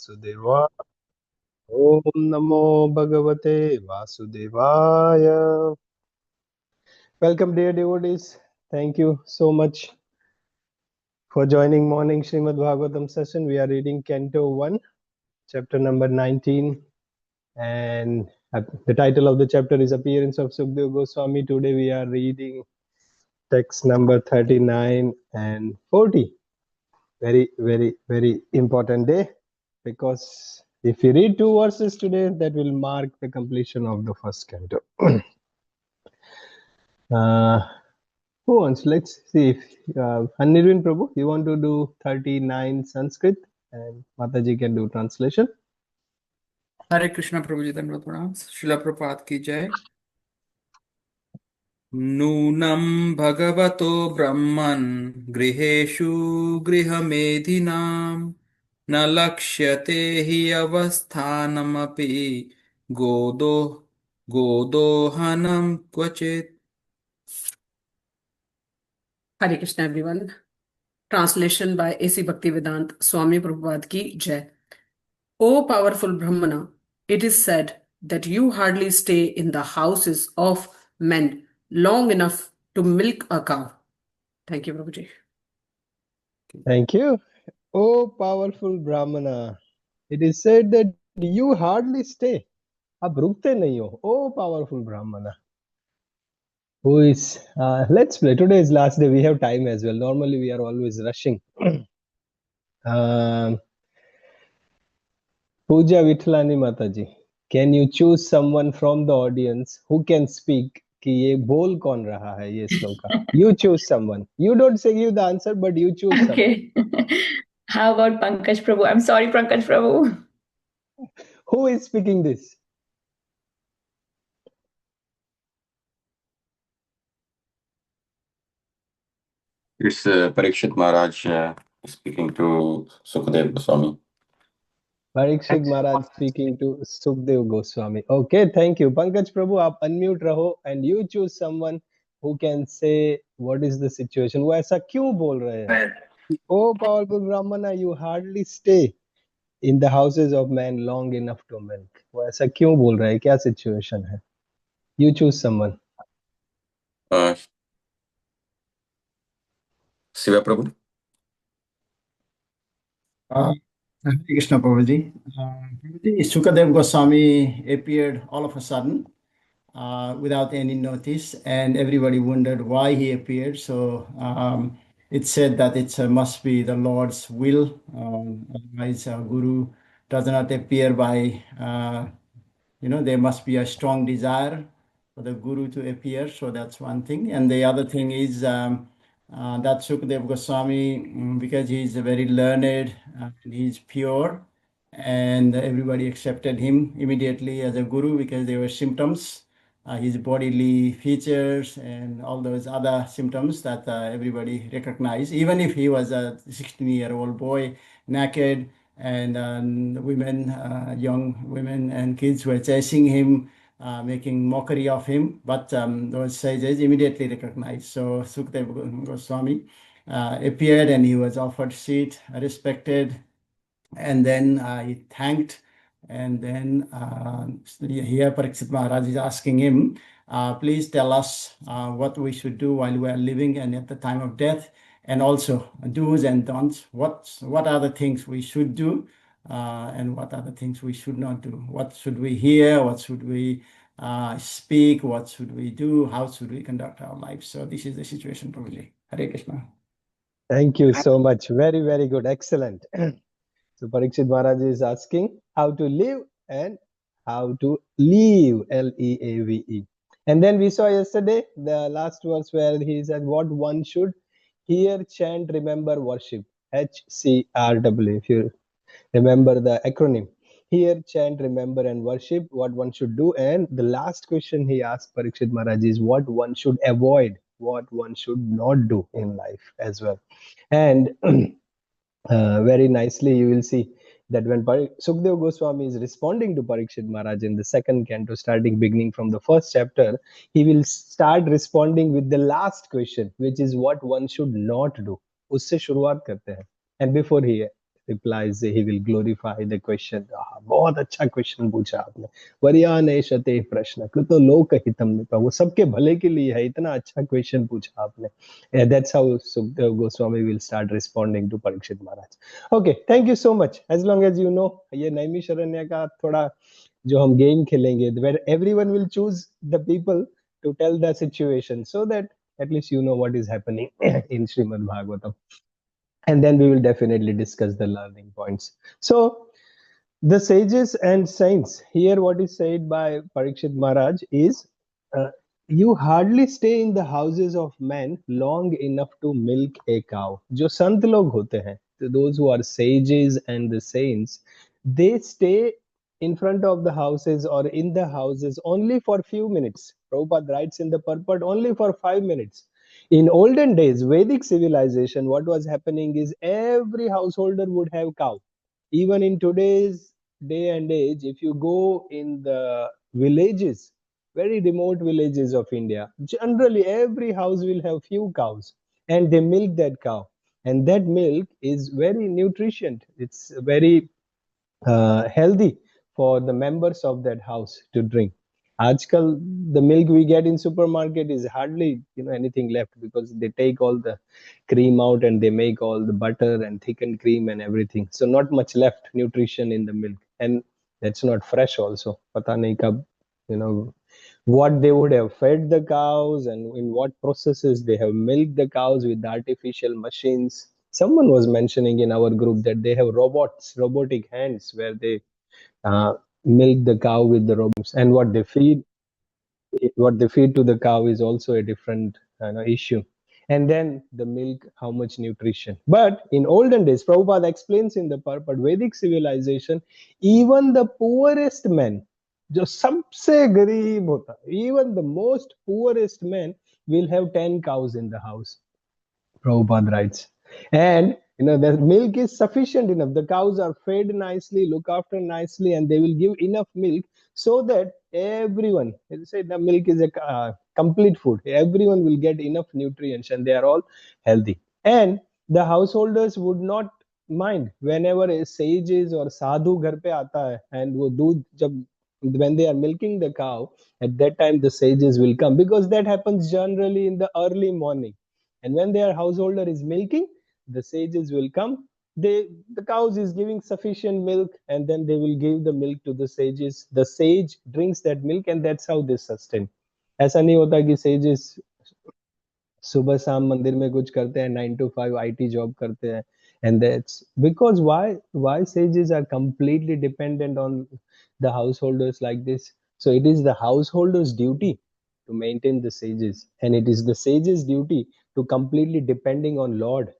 Vasudeva. Om Namo Bhagavate Vasudevaya. Welcome, dear devotees. Thank you so much for joining morning Srimad Bhagavatam session. We are reading Canto 1, chapter number 19. And the title of the chapter is Appearance of Sukadeva Goswami. Today we are reading text number 39 and 40. Very, very, very important day, because if you read 2 verses today, that will mark the completion of the first canto. Who wants? Let's see if Anirvin Prabhu, you want to do 39 Sanskrit and Mataji can do translation. Hare Krishna Prabhuji, Dhanavad Pranam. Srila Prabhupada ki jai. Nunam Bhagavato Brahman Griheshu Grihamedhinam Na Lakshyate Hi Avasthanamapi Godohanam Kvachit. Hare Krishna, everyone. Translation by A.C. Bhaktivedanta Swami Prabhupada ki jai. O powerful Brahmana, it is said that you hardly stay in the houses of men long enough to milk a cow. Thank you, Prabhuji. Thank you. Oh, powerful Brahmana, it is said that you hardly stay. आप रुकते नहीं हो. Oh, powerful Brahmana. Who is, let's play. Today is last day. We have time as well. Normally we are always rushing. Pooja Vithlani Mataji, can you choose someone from the audience who can speak कि ये बोल कौन रहा है ये shloka? You choose someone. You don't say give the answer, but you choose someone. Okay. How about Pankaj Prabhu? I'm sorry, Pankaj Prabhu. Who is speaking this? It's Parikshit Maharaj speaking to Sukadeva Goswami. Parikshit Maharaj speaking to Sukadeva Goswami. Okay, thank you. Pankaj Prabhu, आप unmute रहो and you choose someone who can say what is the situation. वो ऐसा क्यों बोल रहे हैं? Oh, powerful Brahmana, you hardly stay in the houses of men long enough to milk. वो ऐसा क्यों बोल रहे हैं? क्या situation है? You choose someone. Shiva Prabhu. Hare Krishna Prabhuji. Sukadeva Goswami appeared all of a sudden without any notice, and everybody wondered why he appeared. So it said that it must be the Lord's will. Otherwise, Guru does not appear by, there must be a strong desire for the Guru to appear. So that's one thing. And the other thing is that Sukadeva Goswami, because he is very learned, he is pure, and everybody accepted him immediately as a Guru because there were symptoms, his bodily features and all those other symptoms that everybody recognized. Even if he was a 16-year-old boy, naked, and women, young women and kids were chasing him, making mockery of him, but those sages immediately recognized. So Sukadeva Goswami appeared and he was offered seat, respected, and then he thanked. And then here Parikshit Maharaj is asking him, please tell us what we should do while we are living and at the time of death, and also do's and don'ts. What are the things we should do and what are the things we should not do? What should we hear? What should we speak? What should we do? How should we conduct our lives? So this is the situation, Prabhuji. Hare Krishna. Thank you so much. Very, very good. Excellent. So Parikshit Maharaj is asking how to live and how to leave, L-E-A-V-E. And then we saw yesterday the last verse where he said what one should hear, chant, remember, worship. HCRW, if you remember the acronym. Hear, chant, remember, and worship, what one should do. And the last question he asked Parikshit Maharaj is what one should avoid, what one should not do in life as well. And very nicely you will see that when Sukadeva Goswami is responding to Parikshit Maharaj in the second canto, beginning from the first chapter, he will start responding with the last question, which is what one should not do. उससे शुरुआत करते हैं. And before he replies, he will glorify the question. बहुत अच्छा question पूछा आपने, वर्यानेशते प्रश्न कृतो लोकहितम निपा, वो सबके भले के लिए है, इतना अच्छा क्वेश्चन पूछा आपने. That's how Sukadeva Goswami will start responding to Parikshit Maharaj. Okay, thank you so much. As long as you know, ये नैमिषारण्य का थोड़ा जो हम गेम खेलेंगे, where everyone will choose the people to tell the situation, so that at least you know what is happening in Srimad Bhagavatam. And then we will definitely discuss the learning points. So the sages and saints, here what is said by Parikshit Maharaj is, you hardly stay in the houses of men long enough to milk a cow. जो संत लोग होते हैं, those who are sages and the saints, they stay in front of the houses or in the houses only for few minutes. Prabhupada writes in the purport, only for 5 minutes. In olden days, Vedic civilization, what was happening is every householder would have cow. Even in today's day and age, if you go in the villages, very remote villages of India, generally every house will have few cows, and they milk that cow, and that milk is very nutritious. It's very healthy for the members of that house to drink. Ajkal the milk we get in supermarket is hardly anything left, because they take all the cream out and they make all the butter and thickened cream and everything, so not much left nutrition in the milk, and that's not fresh also. Pata nahi kab, what they would have fed the cows and in what processes they have milked the cows with artificial machines. Someone was mentioning in our group that they have robotic hands, where they milk the cow with the robots, and what they feed to the cow is also a different issue. And then the milk, how much nutrition. But in olden days, Prabhupada explains in the purport, Vedic civilization, even the poorest men, जो सबसे गरीब होता, even the most poorest men will have 10 cows in the house, Prabhupada writes. And the milk is sufficient enough. The cows are fed nicely, looked after nicely, and they will give enough milk so that everyone, say the milk is a complete food. Everyone will get enough nutrients and they are all healthy. And the householders would not mind whenever a sages or sadhu घर पे आता है, and वो दूध जब when they are milking the cow, at that time the sages will come, because that happens generally in the early morning. And when their householder is milking, the sages will come. The cows is giving sufficient milk, and then they will give the milk to the sages. The sage drinks that milk, and that's how they sustain. ऐसा नहीं होता कि sages सुबह शाम मंदिर में कुछ करते हैं, 9 to 5 IT जॉब करते हैं. And that's because why sages are completely dependent on the householders like this. So it is the householders' duty to maintain the sages, and it is the sages' duty to completely depending on Lord.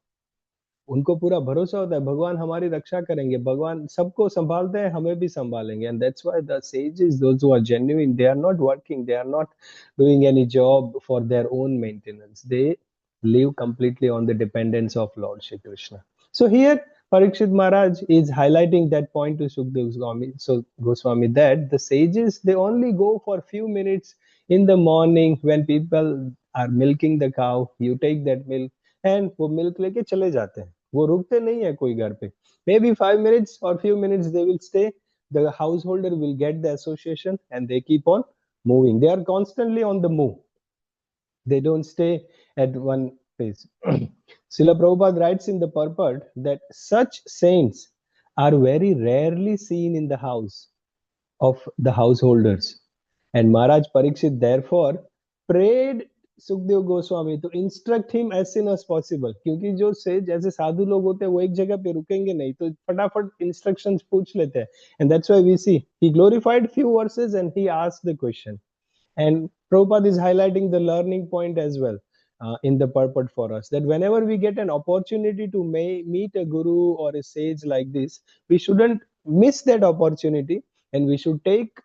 उनको पूरा भरोसा होता है भगवान हमारी रक्षा करेंगे, भगवान सबको संभालते हैं, हमें भी संभालेंगे. And that's why the sages, those who are genuine, they are not working, they are not doing any job for their own maintenance. They live completely on the dependence of Lord Shri Krishna. So here Parikshit Maharaj is highlighting that point to Sukadeva Goswami, that the sages, they only go for few minutes in the morning when people are milking the cow. You take that milk and वो milk लेके चले जाते हैं, वो रुकते नहीं है कोई घर पे. Maybe 5 minutes or few minutes they will stay. The householder will get the association and they keep on moving. They are constantly on the move. They don't stay at one place. Srila Prabhupada writes in the purport that such saints are very rarely seen in the house of the householders. And Maharaj Parikshit therefore prayed Sukhdev Goswami to instruct him as soon as possible. क्योंकि जो से जैसे साधु लोग होते हैं वो एक जगह पे रुकेंगे नहीं, तो फटाफट instructions पूछ लेते हैं. And that's why we see he glorified few verses and he asked the question. And Prabhupada is highlighting the learning point as well in the purport for us, that whenever we get an opportunity to meet a guru or a sage like this, we shouldn't miss that opportunity, and we should take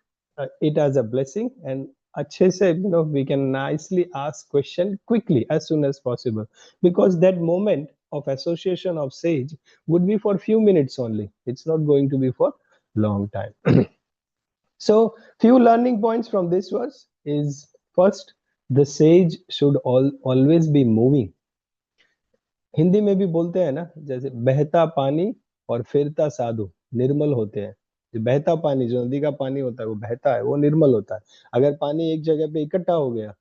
it as a blessing, and अच्छे से we can nicely ask question quickly as soon as possible, because that moment of association of sage would be for few minutes only. It's not going to be for long time. So few learning points from this verse is, first, the sage should always be moving. Hindi में भी बोलते हैं ना, जैसे बहता पानी और फिरता साधु निर्मल होते हैं। जो बहता पानी, जो नदी का पानी होता है वो बहता है, वो निर्मल होता है। अगर पानी एक जगह पे इकट्ठा हो गया,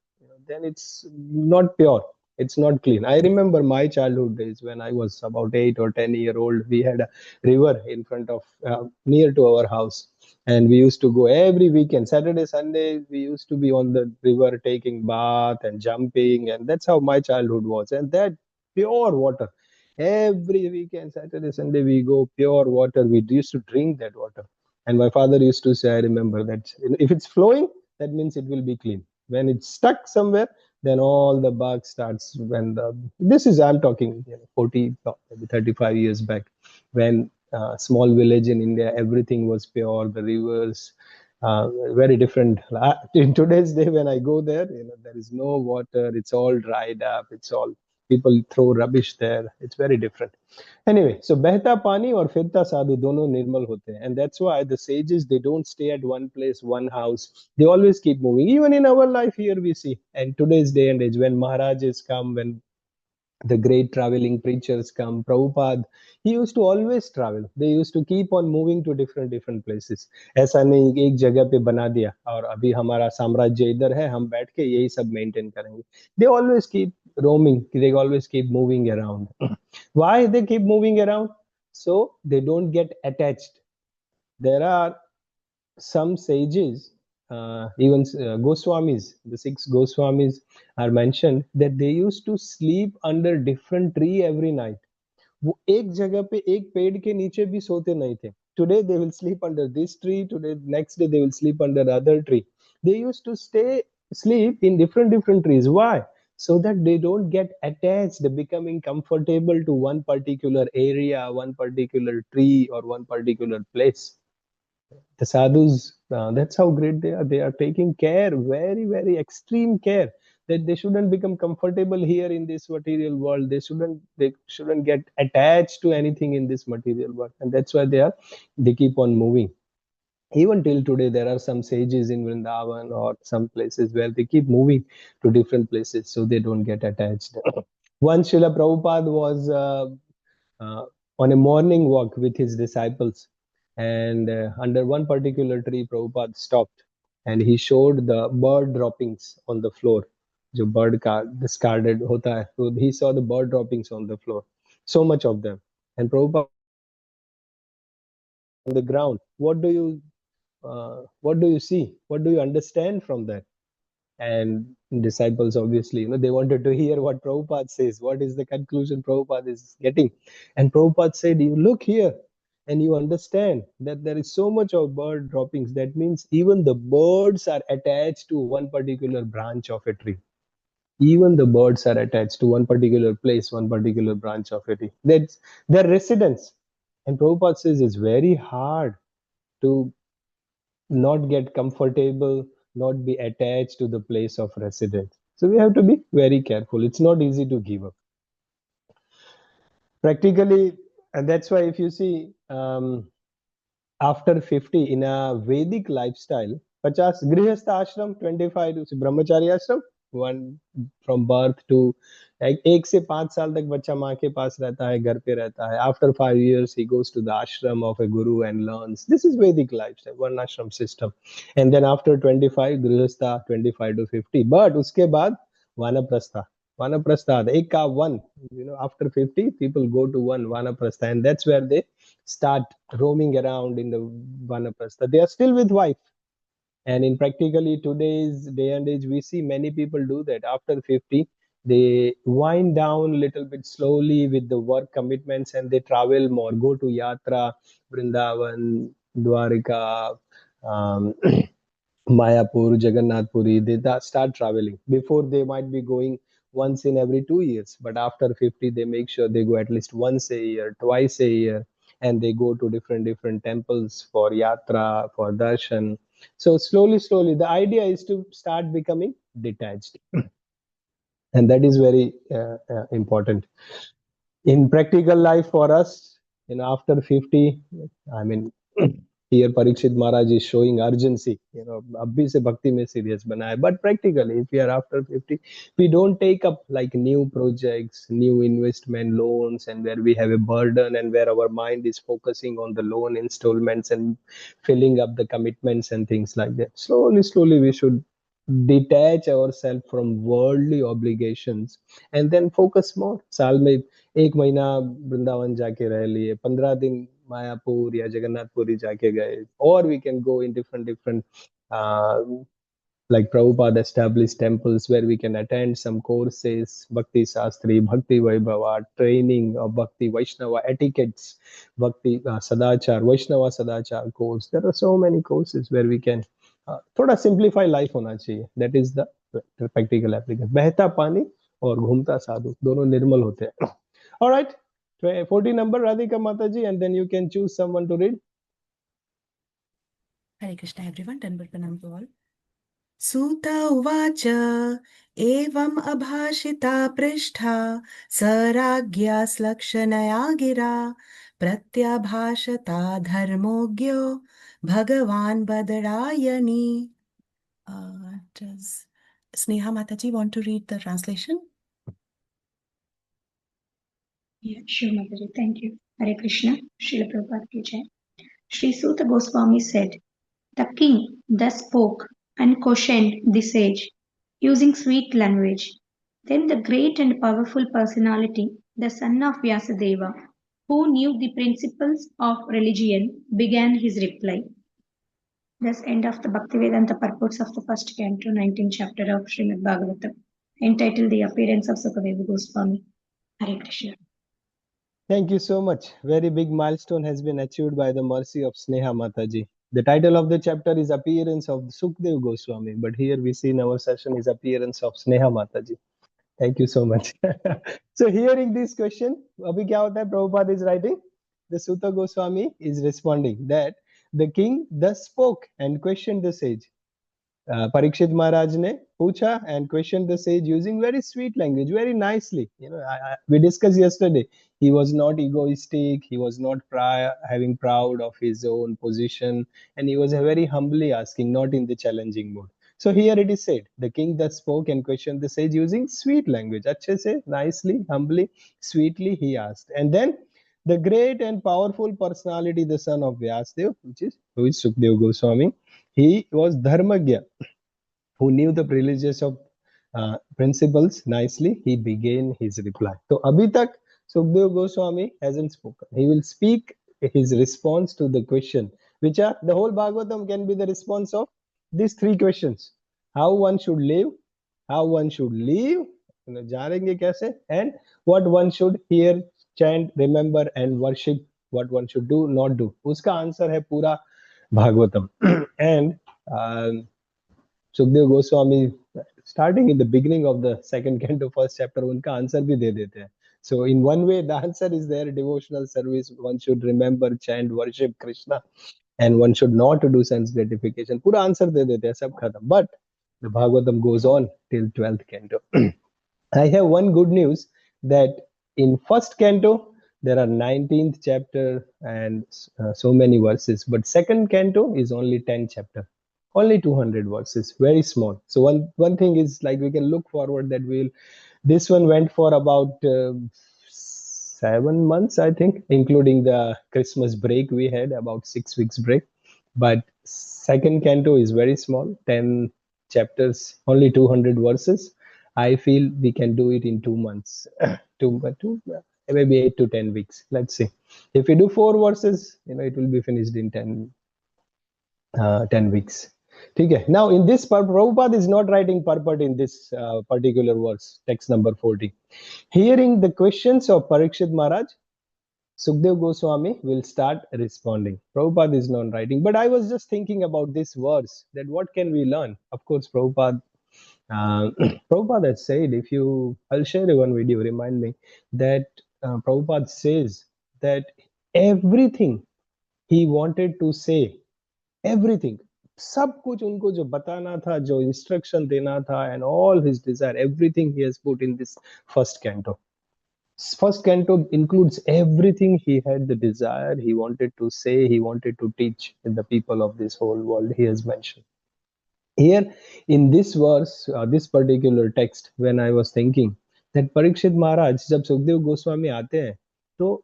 then it's not pure, it's not clean. I remember my childhood days when I was about 8 or 10 year old. We had a river in front of near to our house, and we used to go every weekend, Saturday, Sunday. We used to be on the river taking bath and jumping, and that's how my childhood was. And that pure water, every weekend, Saturday, Sunday, we go pure water. We used to drink that water. And my father used to say, I remember that if it's flowing, that means it will be clean. When it's stuck somewhere, then all the bugs starts. This is, I'm talking 40, maybe 35 years back, when small village in India, everything was pure, the rivers, very different. In today's day, when I go there, there is no water, it's all dried up, it's all, people throw rubbish there, it's very different. Anyway, so behta pani or firta sadhu dono nirmal hote hain, and that's why the sages, they don't stay at one place, one house. They always keep moving. Even in our life here we see, and today's day and age, when Maharajas come, when the great traveling preachers come, Prabhupada, he used to always travel. They used to keep on moving to different places. ऐसा नहीं एक जगह पे बना दिया और अभी हमारा साम्राज्य इधर है, हम बैठ के यही सब मेंटेन करेंगे. They always keep roaming. They always keep moving around. Why they keep moving around? So they don't get attached. There are some sages, even Goswamis, the 6 Goswamis are mentioned, that they used to sleep under different tree every night. वो एक जगह पे एक पेड़ के नीचे भी सोते नहीं थे. Today they will sleep under this tree, today next day they will sleep under the other tree. They used to sleep in different trees. Why? So that they don't get attached, becoming comfortable to one particular area, one particular tree, or one particular place. The sadhus, that's how great they are. They are taking care, very extreme care, that they shouldn't become comfortable here in this material world. They shouldn't get attached to anything in this material world, and that's why they keep on moving. Even till today, there are some sages in Vrindavan or some places where they keep moving to different places so they don't get attached. Once Srila Prabhupada was on a morning walk with his disciples, and under one particular tree, Prabhupada stopped and he showed the bird droppings on the floor. जो bird का discarded होता है, so he saw the bird droppings on the floor, so much of them. And Prabhupada on the ground, what do you see? What do you understand from that? And disciples, obviously, they wanted to hear what Prabhupada says. What is the conclusion Prabhupada is getting? And Prabhupada said, you look here and you understand that there is so much of bird droppings. That means even the birds are attached to one particular branch of a tree. Even the birds are attached to one particular place, one particular branch of a tree. That's their residence. And Prabhupada says it's very hard to not get comfortable, not be attached to the place of residence. So we have to be very careful. It's not easy to give up. Practically, and that's why if you see, after 50 in a Vedic lifestyle, 50 Grihastha ashram, 25 to Brahmachari ashram, one from birth to 1 से 5 साल तक बच्चा माँ के पास रहता है, घर पे रहता है. After 5 years he goes to the ashram of a guru and learns. This is Vedic lifestyle, one ashram system. And then after 25 Grihastha, 25 to 50. But उसके बाद Vanaprastha. एक का one, after 50 people go to one Vanaprastha, and that's where they start roaming around in the Vanaprastha. They are still with wife. And in practically today's day and age, we see many people do that. After 50, they wind down a little bit slowly with the work commitments, and they travel more, go to Yatra, Vrindavan, Dwarika, Mayapur, Jagannath Puri. They start traveling. Before, they might be going once in every 2 years, but after 50, they make sure they go at least once a year, twice a year, and they go to different temples for yatra, for darshan. So slowly, the idea is to start becoming detached, and that is very important in practical life for us. After 50, I mean, Here Parikshit Maharaj is showing urgency. Abhi se bhakti mein serious bana hai. But practically, if we are after 50, we don't take up like new projects, new investment loans, and where we have a burden and where our mind is focusing on the loan installments and filling up the commitments and things like that. Slowly, slowly, we should detach ourselves from worldly obligations and then focus more. साल में एक महीना वृंदावन जाके रह लिए, 15 दिन मायापुर या जगन्नाथपुरी जाके गए, or we can go in different like Prabhupada established temples where we can attend some courses, Bhakti Shastri, Bhakti Vaibhava, training of Bhakti Vaishnava etiquettes, Bhakti Sadachar, Vaishnava Sadachar course. There are so many courses where we can थोड़ा simplify life होना चाहिए. That is the practical application. बहता पानी और घूमता साधु दोनों निर्मल होते हैं. All right, 40 number Radhika Mataji, and then you can choose someone to read. Hare Krishna everyone, Dandavat Pranam to all. Suta uvacha evam abhashita prishta saragya slakshanaya gira pratyabhashata dharmogyo bhagavan badarayani. Does Sneha Mataji want to read the translation? Yeah, sure, Mataji. Thank you. Hare Krishna, Srila Prabhupada ki jai. Sri Suta Goswami said, "The king thus spoke and cautioned the sage, using sweet language. Then the great and powerful personality, the son of Vyasadeva, who knew the principles of religion, began his reply." Thus end of the Bhaktivedanta purports of the first canto, 19th chapter of Srimad Bhagavatam, entitled The Appearance of Sukadeva Goswami. Hare Krishna. Thank you so much. Very big milestone has been achieved by the mercy of Sneha Mataji. The title of the chapter is Appearance of Sukadeva Goswami, but here we see in our session is Appearance of Sneha Mataji. Thank you so much. So hearing this question, abhi kya hota hai? Prabhupada is writing, the Suta Goswami is responding that the king thus spoke and questioned the sage. Parikshit Maharaj ne pucha and questioned the sage using very sweet language, very nicely. We discussed yesterday. He was not egoistic. He was not having proud of his own position, and he was very humbly asking, not in the challenging mood. So here it is said, the king that spoke and questioned the sage using sweet language. Achhe se, nicely, humbly, sweetly he asked. And then the great and powerful personality, the son of Vyasdev, who is Sukadeva Goswami, he was Dharmagya, who knew the privileges of principles nicely. He began his reply. So abhi tak Sukadeva Goswami hasn't spoken. He will speak his response to the question, which are the whole Bhagavatam can be the response of these three questions: how one should live, how one should live, janenge kaise, and what one should hear, chant, remember, and worship. What one should do, not do. Uska answer hai pura Bhagavatam. And Sukadeva Goswami, starting in the beginning of the second canto, first chapter, unka answer bhi de dete hai. So in one way, the answer is there: devotional service. One should remember, chant, worship Krishna, and one should not do sense gratification. Pura answer de dete hai, sab khatam. But the Bhagavatam goes on till 12th canto. I have one good news, that in first canto there are 19th chapter and so many verses, but second canto is only 10 chapter, only 200 verses, very small. So one thing is, like, we can look forward that this one went for about 7 months, I think, including the Christmas break. We had about 6 weeks break. But second canto is very small, 10 chapters, only 200 verses. I feel we can do it in 2 months, maybe 8 to 10 weeks. Let's see. If we do 4 verses, it will be finished in 10 weeks. Okay. Now, in this part, Prabhupada is not writing purport in this particular verse, text number 40. Hearing the questions of Parikshit Maharaj, Sukadeva Goswami will start responding. Prabhupada is not writing. But I was just thinking about this verse, that what can we learn? Of course, Prabhupada has said, I'll share one video, remind me, that Prabhupada says that everything he wanted to say, everything, सब कुछ उनको जो बताना था, जो instruction देना था, and all his desire, everything he has put in this first canto. First canto includes everything he had the desire, he wanted to say, he wanted to teach in the people of this whole world. He has mentioned here in this verse, this particular text, when I was thinking that Parikshit Maharaj, जब सुखदेव गोस्वामी आते हैं, तो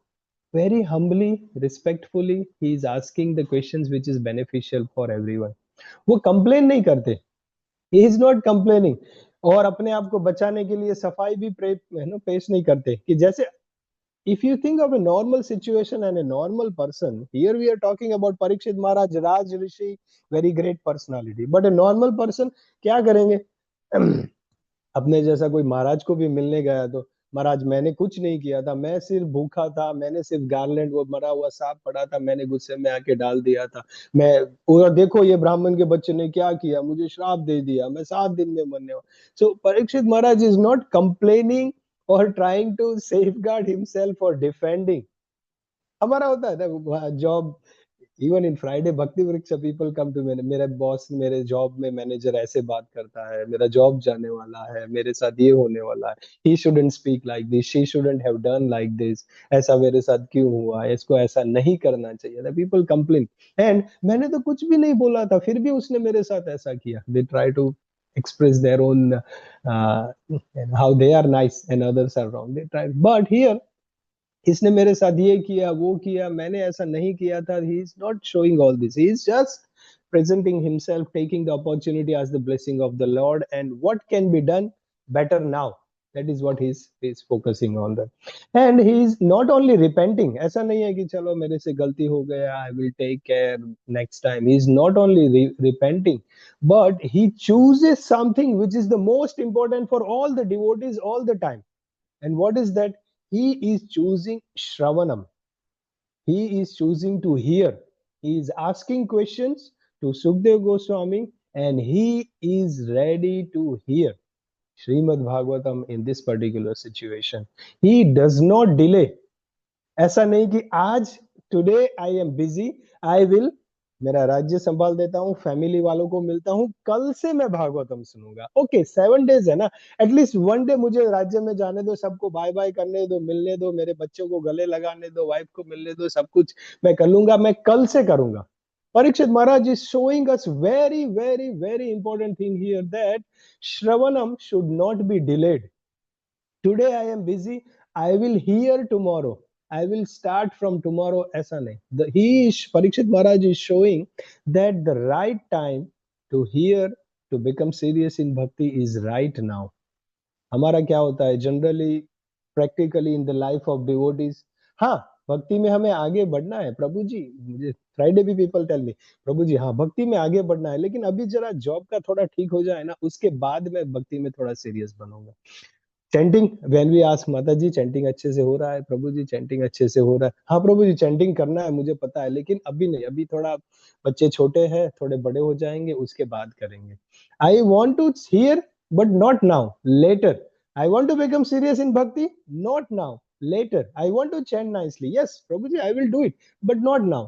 very humbly, respectfully, he is asking the questions which is beneficial for everyone. वो complain नहीं करते, he is not complaining, और अपने आप को बचाने के लिए सफाई भी पेश नहीं करते कि जैसे if you think of a normal situation and a normal person, here we are talking about Parikshit Maharaj, Raj Rishi, very great personality. But a normal person क्या करेंगे? अपने जैसा कोई महाराज को भी मिलने गया तो महाराज मैंने कुछ नहीं किया था, मैं सिर्फ भूखा था, मैंने सिर्फ गार्लैंड वो मरा हुआ सांप पड़ा था, मैंने गुस्से में आके डाल दिया था, मैं और देखो ये ब्राह्मण के बच्चे ने क्या किया, मुझे श्राप दे दिया, मैं 7 दिन में मरने वाला. So Parikshit Maharaj is not complaining or trying to safeguard himself or defending. हमारा होता है ना जॉब, इवन इन फ्राइडे भक्ति वृक्ष पीपल कम टू मी, मेरे बॉस, मेरे जॉब में मैनेजर ऐसे बात करता है, मेरा जॉब जाने वाला है, मेरे साथ ये होने वाला है, he shouldn't speak like this, she shouldn't have done like this, ऐसा मेरे साथ क्यों हुआ, इसको ऐसा नहीं करना चाहिए था. पीपल कंप्लेन एंड मैंने तो कुछ भी नहीं बोला था, फिर भी उसने मेरे साथ ऐसा किया. They try to express their own how they are nice and others are wrong. They try, but here इसने मेरे साथ ये किया, वो किया, मैंने ऐसा नहीं किया था. He is not showing all this. He is just presenting himself, taking the opportunity as the blessing of the Lord, and what can be done better now. That is what he is focusing on that. And he is not only repenting. ऐसा नहीं है कि चलो मेरे से गलती हो गया, I will take care next time. He is not only repenting, but he chooses something which is the most important for all the devotees all the time. And what is that? He is choosing Shravanam. He is choosing to hear. He is asking questions to Sukadeva Goswami and he is ready to hear Srimad Bhagavatam in this particular situation. He does not delay. ऐसा नहीं कि आज today I am busy, I will मेरा राज्य संभाल देता हूँ, family वालों को मिलता हूँ, कल से मैं भागवतम सुनूंगा. ओके 7 days है ना, एटलीस्ट 1 day मुझे राज्य में जाने दो, सबको बाय बाय करने दो, मिलने दो, मेरे बच्चों को गले लगाने दो, वाइफ को मिलने दो, सब कुछ मैं कर लूंगा, मैं कल से करूंगा. Parikshit Maharaj is showing us very, very, very important thing here that Shravanam should not be delayed. Today I am busy, I will hear tomorrow. I will start from tomorrow. ऐसा नहीं. Parikshit Maharaj is showing that the right time to hear, to become serious in bhakti is right now. हमारा क्या होता है generally practically in the life of devotees, हाँ भक्ति में हमें आगे बढ़ना है प्रभु जी, मुझे फ्राइडे भी पीपल टेल मी प्रभु जी हाँ भक्ति में आगे बढ़ना है, लेकिन अभी जरा जॉब का थोड़ा ठीक हो जाए ना, उसके बाद मैं भक्ति में थोड़ा सीरियस बनूंगा. चैंटिंग, व्हेन वी आस्क माता जी चैंटिंग अच्छे से हो रहा है, प्रभु जी चैंटिंग अच्छे से हो रहा है, हाँ प्रभु जी चैंटिंग करना है मुझे पता है, लेकिन अभी नहीं, अभी थोड़ा बच्चे छोटे हैं, थोड़े बड़े हो जाएंगे उसके बाद करेंगे. I want to hear but not now, later. I want to become serious in bhakti, not now, later. I want to chant nicely, yes Prabhuji I will do it, but not now.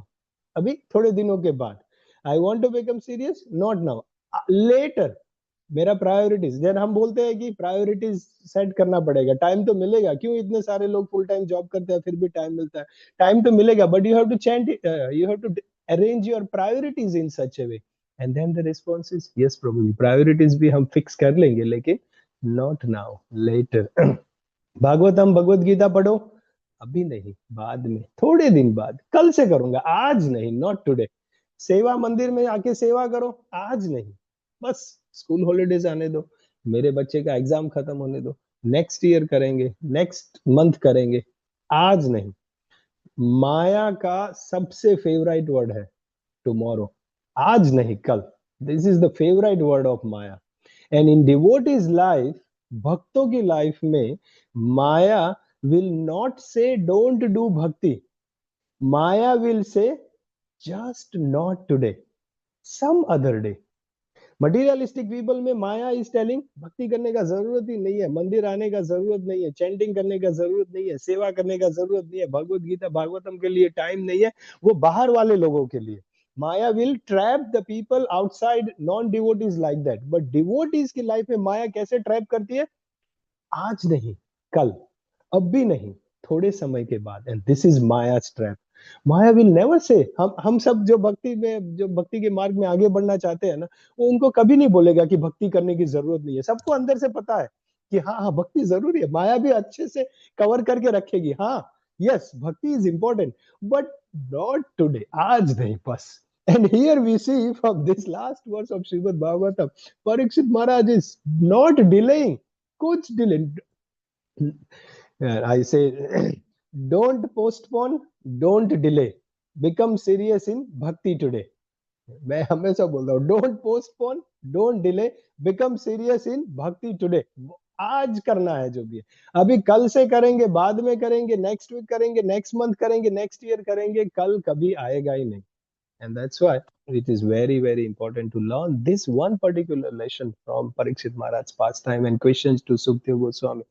अभी थोड़े दिनों के बाद. I want to become serious, not now, later. मेरा priorities, जब हम बोलते हैं कि प्रायोरिटीज सेट करना पड़ेगा, टाइम तो मिलेगा, क्यों इतने सारे लोग फुल टाइम जॉब करते हैं फिर भी टाइम मिलता है, टाइम तो मिलेगा, but you have to chant, you have to arrange your priorities in such a way. And then the response is yes Prabhu, priorities भी हम फिक्स कर लेंगे, लेकिन not now, later. Bhagavatam Bhagavad Gita पढ़ो, अभी नहीं, बाद में, थोड़े दिन बाद, कल से करूंगा, आज नहीं, नॉट टुडे. सेवा मंदिर में आके सेवा करो, आज नहीं, बस स्कूल हॉलीडेज आने दो, मेरे बच्चे का एग्जाम खत्म होने दो, नेक्स्ट ईयर करेंगे, नेक्स्ट मंथ करेंगे, आज नहीं. माया का सबसे फेवरेट वर्ड है टुमारो, आज नहीं कल. This is the favourite word of Maya. And in devotees life, भक्तों की लाइफ में माया will not say don't do bhakti. Maya will say just not today, some other day. Materialistic people में माया is telling भक्ति करने का जरूरत ही नहीं है, मंदिर आने का जरूरत नहीं है, चैंटिंग करने का जरूरत नहीं है, सेवा करने का जरूरत नहीं है, भगवत गीता भागवतम के लिए टाइम नहीं है, वो बाहर वाले लोगों के लिए. Maya will trap the people outside, non devotees like that. But devotees की लाइफ में माया कैसे ट्रैप करती है? आज नहीं कल, अब भी नहीं, थोड़े समय के बाद. And this is Maya's trap. Maya will never say, हम सब जो भक्ति के मार्ग में आगे बढ़ना चाहते हैं ना, वो उनको कभी नहीं बोलेगा कि भक्ति करने की जरूरत नहीं है. सबको अंदर से पता है कि हाँ हाँ भक्ति जरूरी है. माया भी अच्छे से कवर करके रखेगी. हाँ, यस, भक्ति is important, but not today, आज नहीं बस. And here we see from this last verse of Srimad Bhagavatam, Parikshit Maharaj is not delaying. Kuch delay. I say, don't postpone, don't delay. Become serious in bhakti today. मैं हमेशा बोलता हूँ, don't postpone, don't delay, become serious in भक्ति today. आज करना है जो भी है. अभी कल से करेंगे, बाद में करेंगे, नेक्स्ट वीक करेंगे, नेक्स्ट मंथ करेंगे, नेक्स्ट ईयर करेंगे, कल कभी आएगा ही नहीं. And that's why it is very, very important to learn this one particular lesson from Parikshit Maharaj's pastime and questions to Sukadeva Goswami.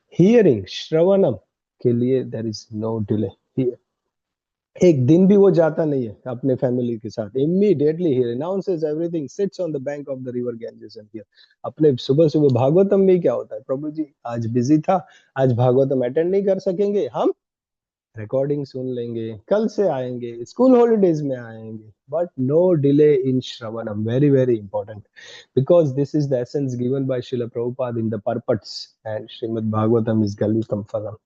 Hearing, Shravanam के लिए there is no delay here. एक दिन भी वो जाता नहीं है अपने फैमिली के साथ. Immediately he renounces everything, sits on the bank of the river Ganges and here. अपने सुबह सुबह भागवतम में क्या होता है, प्रभु जी आज बिजी था, आज भागवतम अटेंड नहीं कर सकेंगे, हम रिकॉर्डिंग सुन लेंगे, कल से आएंगे, स्कूल हॉलीडेज में आएंगे, but no delay in shravanam. Very very important, because this is the essence given by Srila Prabhupada in the purports, and Shrimad Bhagavatam is galitam phalam.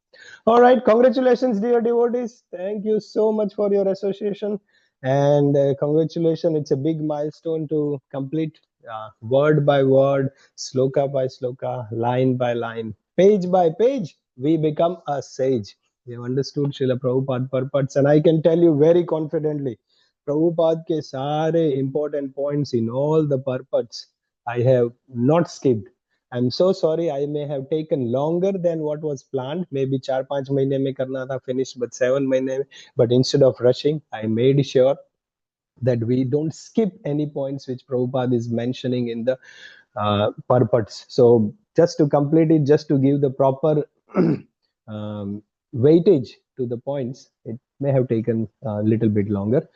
All right, congratulations, dear devotees. Thank you so much for your association, and congratulations. It's a big milestone to complete word by word, sloka by sloka, line by line, page by page. We become a sage. We have understood Srila Prabhupada purports, and I can tell you very confidently, Prabhupada ke sare important points in all the purports I have not skipped. I'm so sorry, I may have taken longer than what was planned. Maybe 4-5 महीने में करना था finish, but 7 महीने में. But instead of rushing, I made sure that we don't skip any points which Prabhupada is mentioning in the purports. So just to complete it, just to give the proper weightage to the points, it may have taken a little bit longer.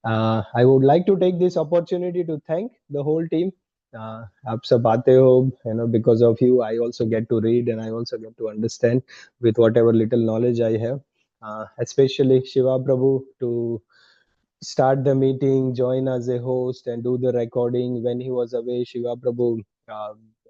I would like to take this opportunity to thank the whole team. आप सब आते हो, because of you I also get to read and I also get to understand with whatever little knowledge I have. Especially Shiva Prabhu to start the meeting, join as a host and do the recording. When he was away, Shiva Prabhu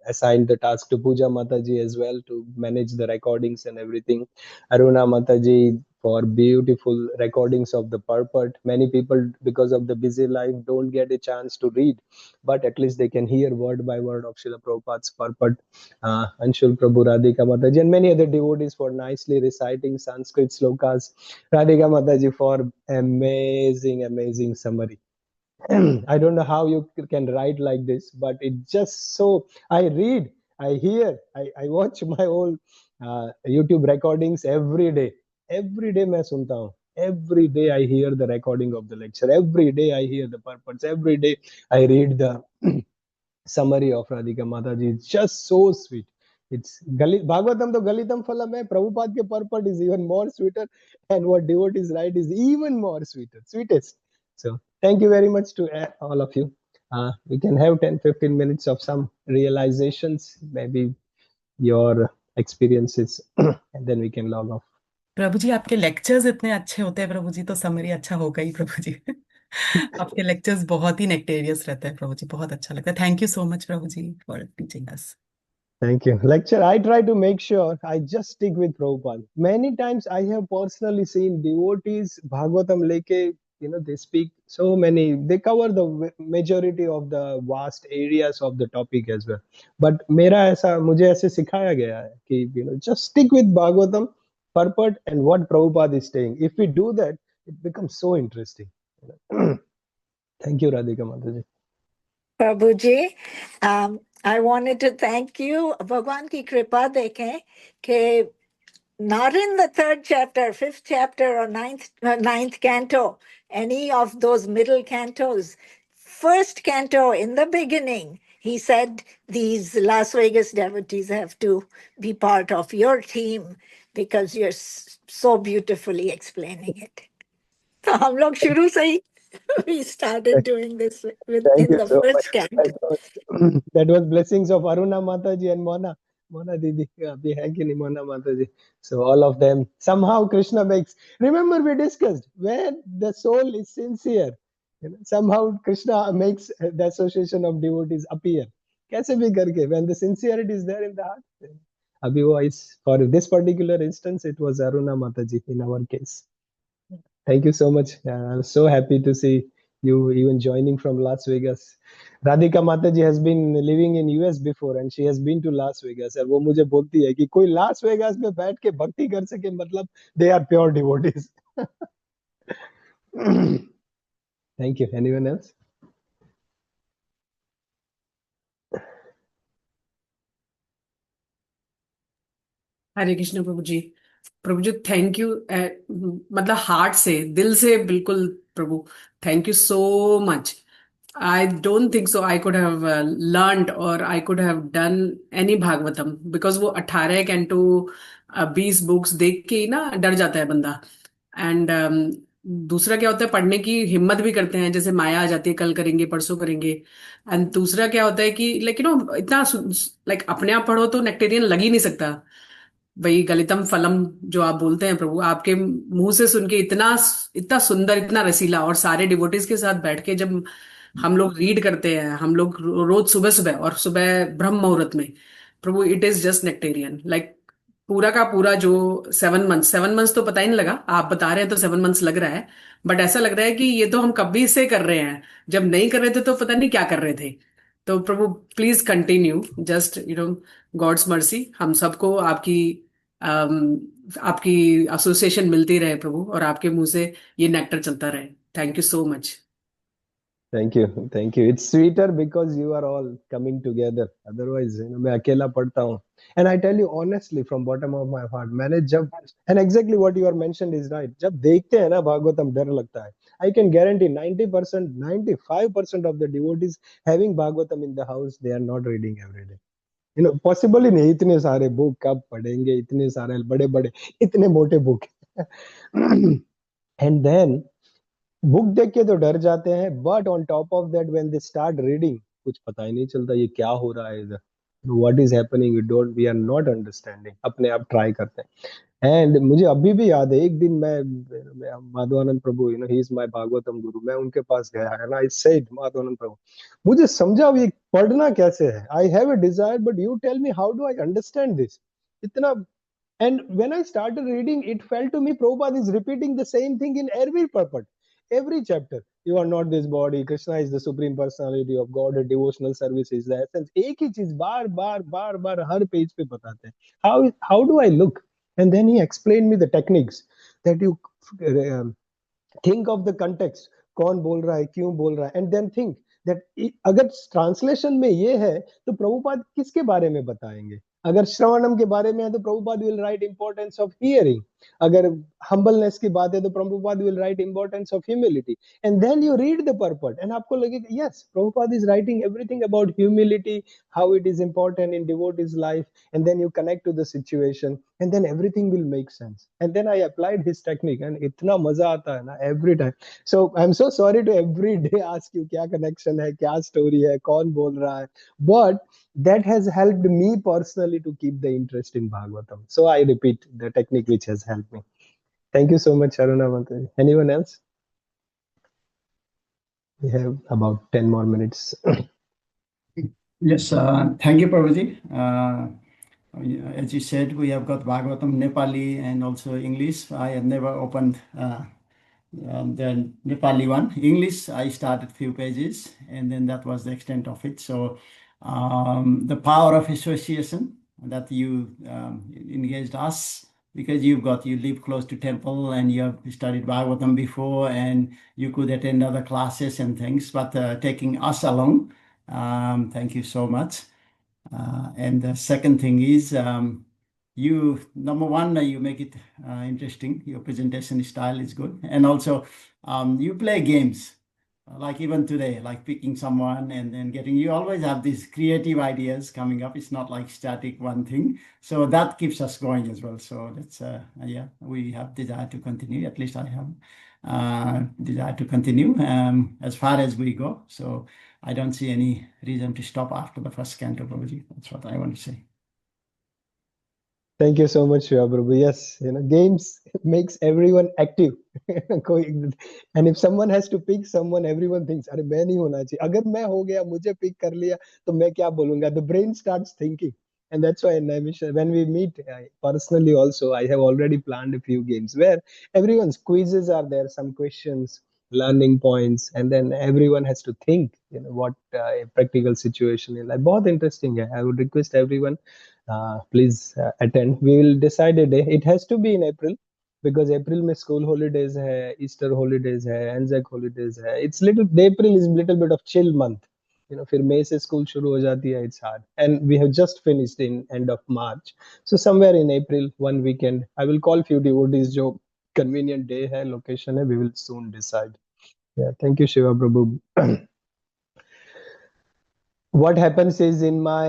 assigned the task to Puja Mataji as well to manage the recordings and everything. Aruna Mataji for beautiful recordings of the purport. Many people, because of the busy life, don't get a chance to read, but at least they can hear word by word of Srila Prabhupada's purport. Anshul Prabhu, Radhika Mataji, and many other devotees for nicely reciting Sanskrit slokas. Radhika Mataji for amazing summary. I don't know how you can write like this, but it just so, I read, I hear, I watch my whole YouTube recordings every day. Every day मैं सुनता हूँ. Every day I hear the recording of the lecture. Every day I hear the purports. Every day I read the summary of Radhika Mataji. It's just so sweet. It's Bhagavatam to Galitam Phalam hai. Prabhupada ke purport is even more sweeter, and what devotees write is even more sweetest. So thank you very much to all of you. We can have 10-15 minutes of some realizations, maybe your experiences, and then we can log off. प्रभु जी आपके lectures इतने अच्छे होते हैं प्रभु जी, तो summary अच्छा होगा ही प्रभु जी. आपके lectures बहुत ही नेक्टेरियस रहते हैं प्रभु जी, बहुत अच्छा लगता है. Thank you so much Prabhu ji for teaching us. Thank you. Lecture, I try to make sure I just stick with Prabhupada. Many times I have personally seen devotees Bhagavatam leke, they speak so many, they cover the majority of the vast areas of the topic as well. But मुझे ऐसे सिखाया गया है कि just stick with Bhagavatam purport and what Prabhupada is saying. If we do that, it becomes so interesting. Thank you, Radhika Mataji. Prabhuji, I wanted to thank you. Bhagwan ki kripa dekhe ke not in the 3rd chapter, 5th chapter, or 9th canto, any of those middle cantos. 1st canto, in the beginning, he said these Las Vegas devotees have to be part of your team because you're so beautifully explaining it. So hum log shuru se hi we started doing this in the so first canto. That was blessings of Aruna Mataji and Mona. Mona Didi, abhi hai ki nahi Mona Mataji? So all of them, somehow Krishna makes, remember we discussed, when the soul is sincere, somehow Krishna makes the association of devotees appear. Kaise bhi karke, when the sincerity is there in the heart. Abhi wo is, for this particular instance, it was Aruna Mataji in our case. Thank you so much. I'm so happy to see you even joining from Las Vegas. Radhika Mataji has been living in US before and she has been to Las Vegas. और वो मुझे बोलती है कि कोई Las Vegas में बैठ के भक्ति कर सके, मतलब they are pure devotees. Thank you. Anyone else? Hare Krishna Prabhu ji thank you, मतलब हार्ट से, दिल से बिल्कुल Prabhu, thank you so much. I don't think so I could have learned or I could have done any Bhagavatam, because वो 18 canto 20 books देख के ही ना डर जाता है बंदा. एंड दूसरा क्या होता है, पढ़ने की हिम्मत भी करते हैं, जैसे माया आ जाती है, कल करेंगे परसों करेंगे. एंड दूसरा क्या होता है कि लाइक इतना लाइक अपने आप पढ़ो तो नेक्टेरियन लग ही नहीं सकता. वही गलितम फलम जो आप बोलते हैं प्रभु, आपके मुंह से सुन के इतना इतना सुंदर, इतना रसीला, और सारे डिवोटीज के साथ बैठ के जब हम लोग रीड करते हैं, हम लोग रोज सुबह सुबह, और सुबह ब्रह्म मुहूर्त में प्रभु, it is just nectarean. Like पूरा का पूरा जो 7 मंथ्स तो पता ही नहीं लगा, आप बता रहे हैं तो 7 मंथ्स लग रहा है, बट ऐसा लग रहा है कि ये तो हम कभी से कर रहे हैं, जब नहीं कर रहे थे तो पता नहीं क्या कर रहे थे. तो प्रभु please continue, just God's mercy, हम सबको आपकी आपकी एसोसिएशन मिलती रहे प्रभु, और आपके मुंह से ये नेक्टर चलता रहे. Thank you so much. Thank you, thank you. It's sweeter because you are all coming together. Otherwise, मैं अकेला पढ़ता हूँ. And I tell you honestly, from bottom of my heart, मैंने जब, and exactly what you are mentioned is right. जब देखते हैं ना भागवतम, डर लगता है. I can guarantee 90%, 95% of the devotees having Bhagavatam in the house, they are not reading every day. Possible ही नहीं, इतने सारे बुक कब पढ़ेंगे, इतने सारे बड़े बड़े, इतने मोटे बुक. And then बुक देख के तो डर जाते हैं, but on top of that when they start reading, कुछ पता ही नहीं चलता ये क्या हो रहा है इधर, what is happening, we are not understanding. अपने आप ट्राई करते हैं. एंड मुझे अभी भी याद है, एक दिन मैं Madhavananda Prabhu, he is my Bhagavatam guru, मैं उनके पास गया and I said, Madhavananda Prabhu मुझे समझाओ ये पढ़ना कैसे है. I have a desire but you tell me how do I understand this. इतना. And when I started reading, it felt to me Prabhupada is repeating the same thing in every purport, every chapter. You are not this body, Krishna is the supreme personality of God, devotional service is the essence. एक ही चीज बार बार हर page पे बताते हैं. How do I look? And then he explained me the techniques that you think of the context, कौन बोल रहा है, क्यों बोल रहा है, and then think that अगर ट्रांसलेशन में ये है तो प्रभुपाद किसके बारे में बताएंगे. अगर श्रवणम के बारे में है तो Prabhupada will write importance of hearing. अगर हम्बलनेस की बात है तो Prabhupada will write importance of humility. And then you read the purport and आपको लगेगा yes, Prabhupada is writing everything about humility, how it is important in devotees life. And then you connect to the situation and then everything will make sense. And then I applied his technique and इतना मजा आता है ना every time. So I am so sorry to every day ask you क्या connection है, क्या story है, कौन बोल रहा है, but that has helped me personally to keep the interest in Bhagavatam. So I repeat the technique which has helped me. Thank you so much, Aruna Mataji. Anyone else? We have about 10 more minutes. Yes, thank you, Prabhuji. As you said, we have got Bhagavatam Nepali and also English. I have never opened the Nepali one. English, I started few pages and then that was the extent of it. So the power of association that you engaged us, because you live close to temple and you have studied Bhagavatam before and you could attend other classes and things, but taking us along, thank you so much. And the second thing is, you, number one, you make it interesting. Your presentation style is good. And also you play games. Like even today, like picking someone and then you always have these creative ideas coming up. It's not like static one thing. So that keeps us going as well. So that's, yeah, we have desire to continue. At least I have desire to continue as far as we go. So I don't see any reason to stop after the first canto, Prabhuji. That's what I want to say. Thank you so much, Shiva Prabhu. Yes, games makes everyone active. And if someone has to pick someone, everyone thinks, अरे मैं नहीं होना चाहिए. अगर मैं हो गया, मुझे pick कर लिया, तो मैं क्या बोलूँगा? The brain starts thinking. And that's why when we meet personally also, I have already planned a few games where everyone's quizzes are there, some questions, learning points, and then everyone has to think, what a practical situation is like. बहुत interesting है. I would request everyone, please attend. We will decide a day. It has to be in April because April में school holidays है, Easter holidays है, Anzac holidays है. April is little bit of chill month. फिर मई से school शुरू हो जाती है. It's hard, and we have just finished in end of March. So somewhere in April, one weekend, I will call few devotees जो convenient day है, location है. We will soon decide. Yeah, thank you, Shiva Prabhu. What happens is in my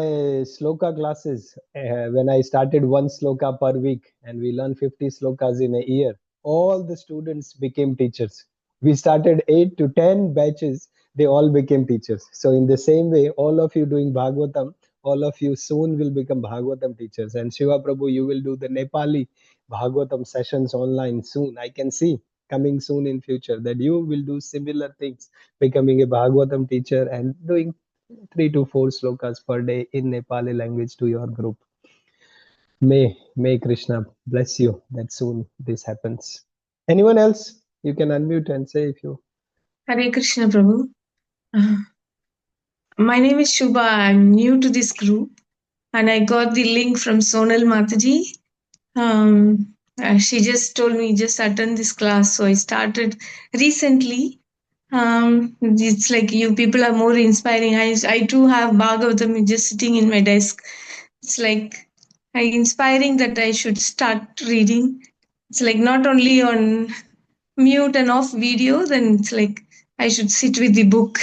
sloka classes, when I started one sloka per week and we learn 50 slokas in a year, all the students became teachers. We started 8 to 10 batches, they all became teachers. So in the same way, all of you doing Bhagavatam, all of you soon will become Bhagavatam teachers. And Shiva Prabhu, you will do the Nepali Bhagavatam sessions online soon. I can see coming soon in future that you will do similar things, becoming a Bhagavatam teacher and doing 3 to 4 slokas per day in Nepali language to your group. May Krishna bless you that soon this happens. Anyone else? You can unmute and say if you. Hare Krishna Prabhu. My name is Shubha. I'm new to this group and I got the link from Sonal Mataji. She just told me just attend this class. So I started recently. It's like you people are more inspiring. I too have Bhagavatam just sitting in my desk. It's like inspiring that I should start reading. It's like not only on mute and off video, then it's like I should sit with the book.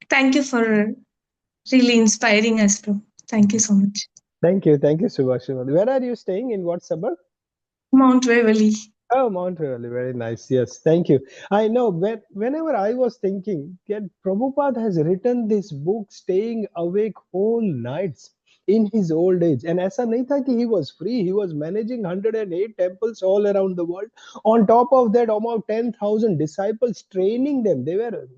Thank you for really inspiring us, bro. Thank you so much. Thank you, Subhash. Where are you staying? In what suburb? Mount Waverly. Oh, Mount Waverly, very nice. Yes, thank you. I know whenever I was thinking that Prabhupada has written this book, staying awake whole nights in his old age. And ऐसा नहीं था कि he was free. He was managing 108 temples all around the world. On top of that, about 10,000 disciples, training them. They were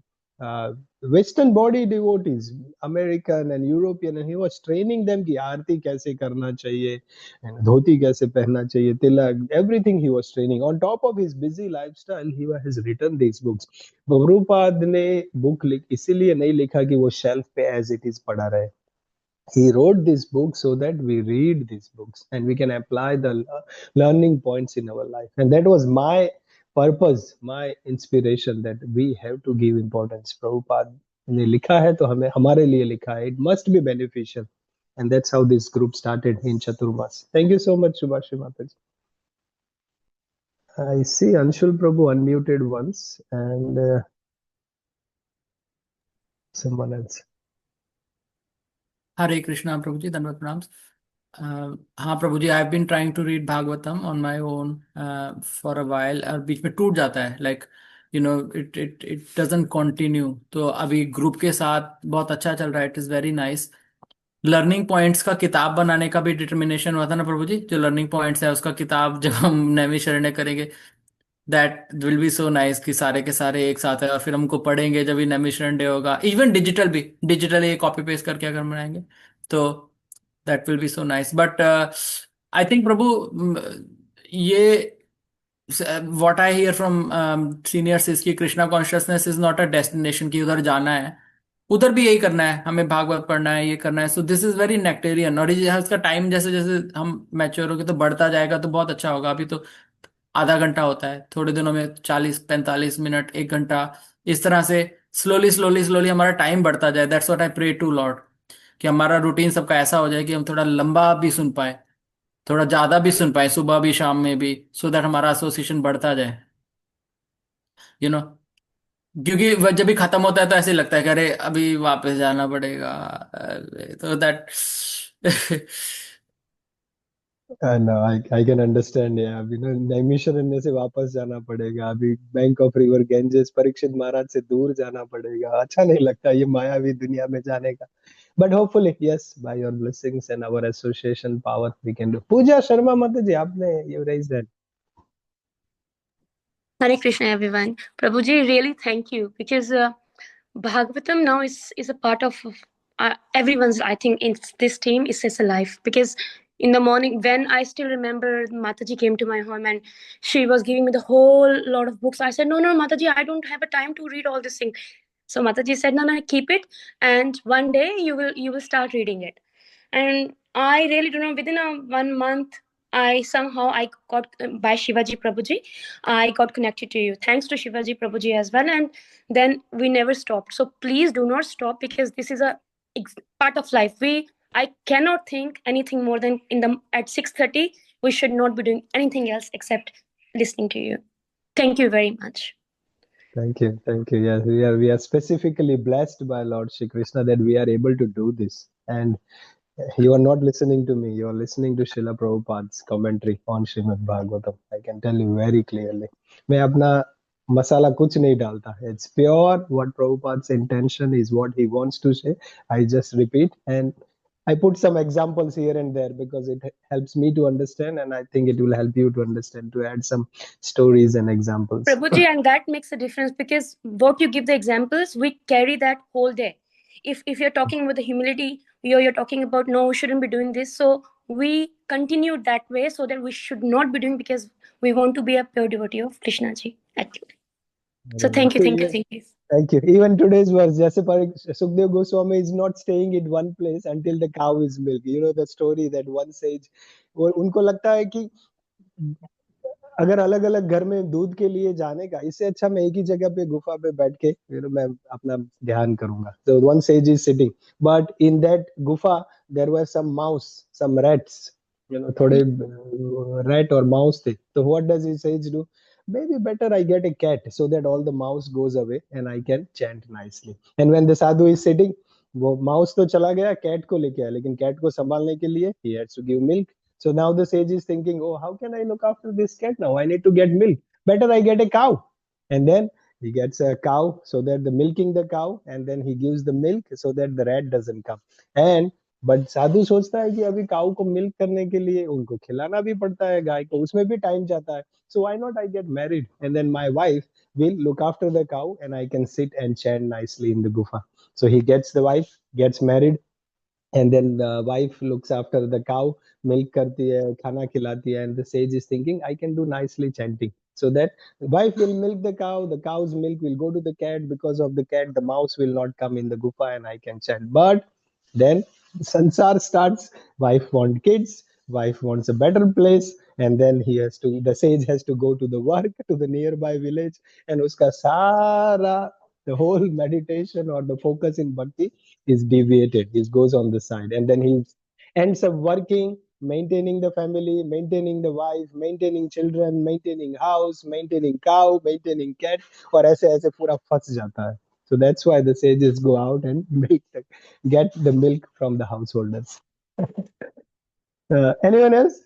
Western body devotees, American and European, and he was training them कि आरती कैसे करना चाहिए, and धोती कैसे पहनना चाहिए, तिलक, everything he was training. On top of his busy lifestyle, he has written these books. Prabhupada ने book इसीलिए नहीं लिखा कि वो shelf पे as it is पड़ा रहे. He wrote this book so that we read these books and we can apply the learning points in our life. And that was my purpose, my inspiration, that we have to give importance. Prabhupada ने लिखा है तो हमें हमारे लिए लिखा है. It must be beneficial. And that's how this group started in Chaturmas. Thank you so much, Subhashi Mataji. I see Anshul Prabhu unmuted once and someone else. Hare Krishna Prabhuji, Dandavat Pranams. हाँ Prabhuji, I have been trying to read Bhagavatam on my own for a while, और बीच में टूट जाता है, like it doesn't continue. तो अभी group के साथ बहुत अच्छा चल रहा है. It is very nice. Learning points का किताब बनाने का भी डिटर्मिनेशन हुआ था ना प्रभु जी, जो लर्निंग पॉइंट्स है उसका किताब जब हम नैमिषारण्य करेंगे, that will be so nice कि सारे के सारे एक साथ है और फिर हमको पढ़ेंगे जब भी नैमिषारण्य डे होगा. इवन डिजिटल भी, डिजिटल एक कॉपी पेस्ट करके अगर बनाएंगे तो that will be so nice. But I think प्रभु ये what I hear from seniors is कि Krishna consciousness is not a destination की उधर जाना है, उधर भी यही करना है, हमें भागवत पढ़ना है, ये करना है. So this is very nectarean. और इसका टाइम जैसे जैसे हम मैच्योर होंगे तो बढ़ता जाएगा तो बहुत अच्छा होगा. अभी तो आधा घंटा होता है, थोड़े दिनों में 40-45 मिनट, 1 घंटा, इस तरह से स्लोली स्लोली स्लोली हमारा टाइम बढ़ता जाए. That's what I pray to lord कि हमारा रूटीन सबका ऐसा हो जाए कि हम थोड़ा लंबा भी सुन पाए, थोड़ा ज्यादा भी सुन पाए, सुबह भी शाम में भी, सो दैट हमारा एसोसिएशन बढ़ता जाए. यू नो क्योंकि वह जब भी खत्म होता है तो ऐसे लगता है कि अरे अभी वापस जाना पड़ेगा. तो that No, I can understand. Yeah, Naimisharanya से वापस जाना पड़ेगा, अभी bank of river Ganges Parikshit Maharaj से दूर जाना पड़ेगा. अच्छा नहीं लगता ये मायावी दुनिया में जाने का. But hopefully, yes, by your blessings and our association power, we can do. Pooja Sharma Mataji, you raised that. Hare Krishna, everyone. Prabhuji, really thank you, because Bhagavatam now is a part of everyone's. I think in this team is a life, because in the morning when I still remember Mataji came to my home and she was giving me the whole lot of books. I said, no, Mataji, I don't have a time to read all this thing. So Mataji said, no, keep it, and one day you will start reading it. And I really don't know, within 1 month, I got by Shivaji Prabhuji, I got connected to you. Thanks to Shivaji Prabhuji as well. And then we never stopped. So please do not stop, because this is a part of life. I cannot think anything more than at 6:30, we should not be doing anything else except listening to you. Thank you very much. Thank you. Yes, we are specifically blessed by Lord Shri Krishna that we are able to do this. And you are not listening to me, you are listening to Srila Prabhupada's commentary on Srimad Bhagavatam. I can tell you very clearly. मैं अपना मसाला कुछ नहीं डालता. It's pure. What Prabhupada's intention is, what he wants to say. I just repeat, and I put some examples here and there because it helps me to understand, and I think it will help you to understand, to add some stories and examples. Prabhuji, and that makes a difference, because what you give the examples, we carry that whole day. If you're talking about the humility, you're talking about, no, we shouldn't be doing this. So we continue that way, so that we should not be doing, because we want to be a pure devotee of Krishna ji. So thank you. Thank you. Even today's verse, jaise Sukadeva Goswami is not staying in one place until the cow is milked. You know the story that one sage, उनको लगता है कि अगर अलग अलग घर में दूध के लिए जाने का, इससे अच्छा मैं एक ही जगह पे गुफा पे बैठ के मैं अपना ध्यान करूंगा. So one sage is sitting, but in that gufa there were some mouse, some rats, थोड़े rat or mouse थे. So what does his sage do? Maybe better I get a cat so that all the mouse goes away and I can chant nicely. And when the sadhu is sitting, वो mouse तो चला गया, cat को लेके आया, लेकिन cat को संभालने के लिए he has to give milk. So now the sage is thinking, oh, how can I look after this cat now? I need to get milk. Better I get a cow. And then he gets a cow so that the milking the cow, and then he gives the milk so that the rat doesn't come. And but साधु सोचता है कि अभी काऊ को milk करने के लिए उनको खिलाना भी पड़ता है, गाय को, उसमें भी टाइम जाता है. So why not I get married, and then my wife will look after the cow and I can sit and chant nicely in the gufa. So he gets the wife, gets married, and then the wife looks after the cow, milk karti hai, khana khilati hai, and the sage is thinking, I can do nicely chanting. So that the wife will milk the cow's milk will go to the cat. Because of the cat, the mouse will not come in the gufa and I can chant. But then sansar starts. Wife wants kids, wife wants a better place, and then the sage has to go to the work to the nearby village, and uska sara, the whole meditation or the focus in bhakti is deviated. He goes on the side, and then he ends up working, maintaining the family, maintaining the wife, maintaining children, maintaining house, maintaining cow, maintaining cat, और ऐसे ऐसे पूरा फंस जाता है. So that's why the sages go out and get the milk from the householders. Anyone else?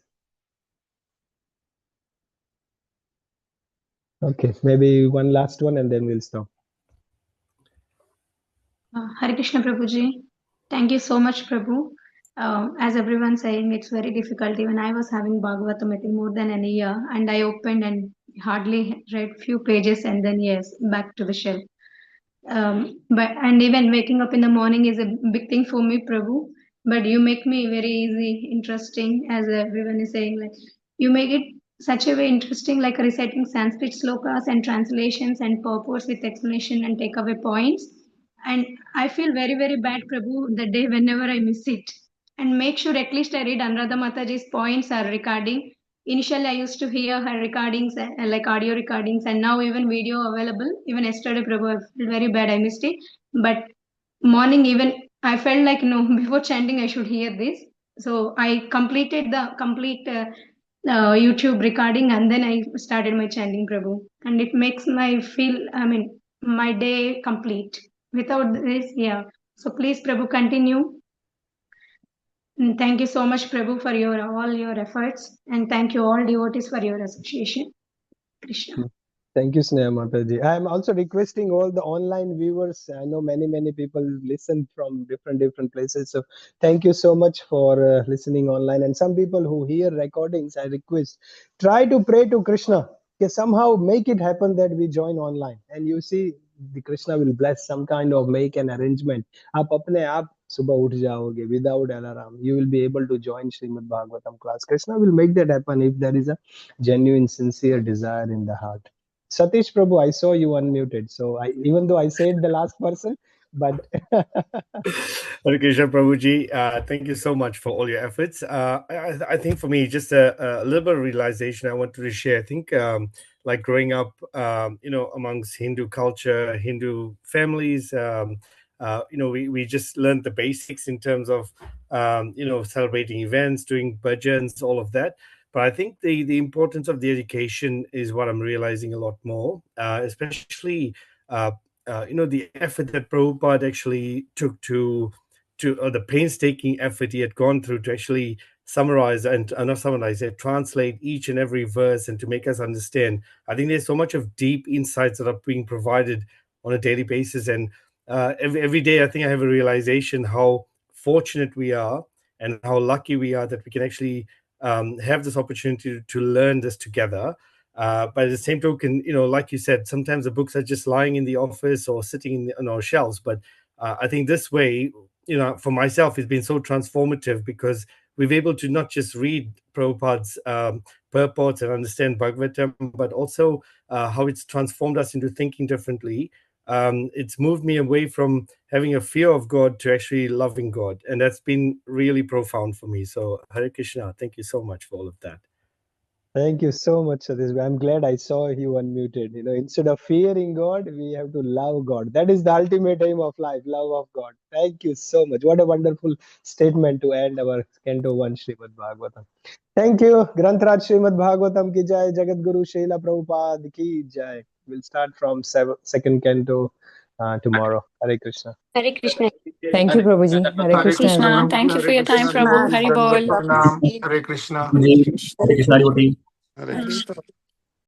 Okay, maybe one last one and then we'll stop. Hare Krishna Prabhuji. Thank you so much, Prabhu. As everyone's saying, it's very difficult. Even I was having Bhagavatam, I think, more than a year, and I opened and hardly read few pages, and then yes, back to the shelf. And even waking up in the morning is a big thing for me, Prabhu. But you make me very easy, interesting, as everyone is saying. Like you make it such a way interesting, like reciting Sanskrit slokas and translations and purports with explanation and takeaway points. And I feel very, very bad, Prabhu, the day whenever I miss it. And make sure at least I read Anuradha Mataji's points or recording. Initially, I used to hear her recordings, like audio recordings, and now even video available. Even yesterday, Prabhu, I feel very bad, I missed it. But morning, even I felt like, no, before chanting, I should hear this. So I completed the complete YouTube recording, and then I started my chanting, Prabhu. And it makes my day complete. Without this, yeah. So please, Prabhu, continue. And thank you so much, Prabhu, for all your efforts. And thank you all devotees for your association. Krishna. Thank you, Sneha Mataji. I am also requesting all the online viewers. I know many people listen from different places. So thank you so much for listening online. And some people who hear recordings, I request, try to pray to Krishna. Okay, somehow make it happen that we join online. And you see, the Krishna will bless some kind of make an arrangement. आप अपने आप सुबह उठ जाओगे without alarm. You will be able to join Srimad Bhagavatam class. Krishna will make that happen if there is a genuine, sincere desire in the heart. Satish Prabhu, I saw you unmuted. So even though I said the last person, but Hare Krishna Prabhuji, thank you so much for all your efforts. I think for me, just a little bit of realization I wanted to share. I think like growing up, amongst Hindu culture, Hindu families, we just learned the basics in terms of, celebrating events, doing bhajans, all of that. But I think the importance of the education is what I'm realizing a lot more, especially, the effort that Prabhupada actually took to the painstaking effort he had gone through to actually summarize and not summarize it, translate each and every verse and to make us understand. I think there's so much of deep insights that are being provided on a daily basis. And every day, I think I have a realization how fortunate we are and how lucky we are that we can actually have this opportunity to learn this together. But at the same token, like you said, sometimes the books are just lying in the office or sitting on our shelves. But I think this way, for myself, it's been so transformative because we've able to not just read Prabhupada's purports and understand Bhagavatam, but also how it's transformed us into thinking differently. It's moved me away from having a fear of God to actually loving God. And that's been really profound for me. So Hare Krishna, thank you so much for all of that. thank you so much, Satish. I'm glad I saw you unmuted. Instead of fearing God, we have to love God. That is the ultimate aim of life, love of God. Thank you so much. What a wonderful statement to end our Canto 1 Srimad Bhagavatam. Thank you. Grantraj Srimad Bhagavatam ki jai. Jagat Guru Srila Prabhupada ki jai. We'll start from second canto tomorrow. Hare Krishna. Hare Krishna. Thank you, Prabhuji. Hare Hare Krishna, Krishna. everyone. Thank you for your time, Prabhu. Hari Bol. Krishna. Hare Krishna. Hare Krishna, devotee. Hare Krishna.